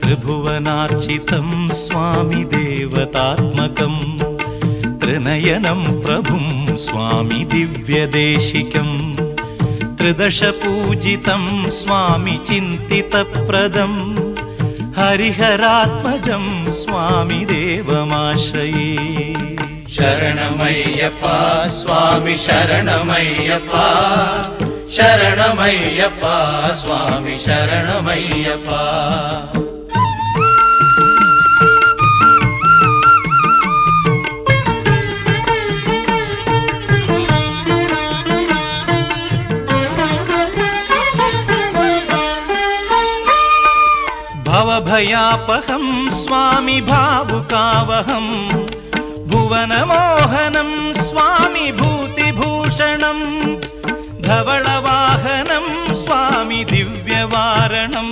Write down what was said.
त्रिभुवनार्चितं स्वामि देवतात्मकं त्रिनयनं प्रभुं स्वामि दिव्यदेशिकं त्रिदशपूजितं स्वामि चिन्तितप्रदं हरिहरात्मजं स्वामि देवमाश्रये। शरणमय्यप्पा स्वामि शरणमय्यप्पा शरणमय्यप्पा स्वामि शरणमय्यप्पा। भवभयापहं स्वामि भावुकावहं भुवनमोहनं स्वामि भूतिभूषणं धवलवाहनं स्वामि दिव्यवारणं